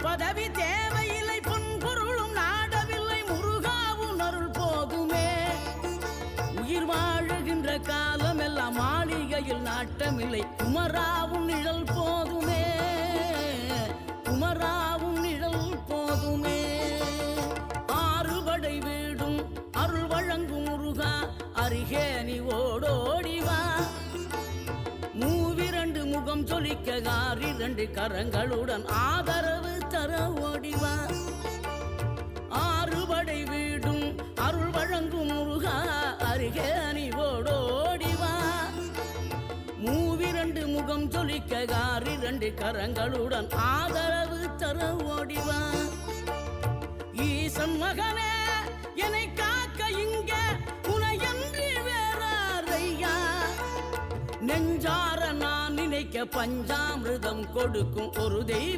பதவி தேவையில்லை, பொன் பொருளும் நாடவில்லை, முருகாவும் அருள் போதுமே. உயிர் வாழுகின்ற காலம் எல்லாம் மாளிகையில் நாட்டமில்லை, குமராவும் நிழல் போதுமே, குமராவும் நிழல் போதுமே. ஆறுபடை வீடும் அருள் வழங்கும் முருகா, அருகே நீ ஓடோடிவா. மூவிரண்டு முகம் சொலிக்க ஆறிரண்டு கரங்களுடன் ஆதரவு தர ஓடிவா. ஆறுபடை வீடும் அருள் வழங்கும் முருகா, அருகே நீ ஓடோடிவா. மூவிரண்டு முகம் சொலிக்க ஆறிரண்டு கரங்களுடன் ஆதரவு தர ஓடிவா. ஈசன் மகனே என்னை காக்க இங்க உனையன்றி வேறாரையா. நெஞ்சார நான் நினைக்க பஞ்சாமிர்தம் கொடுக்கும் ஒரு தெய்வம்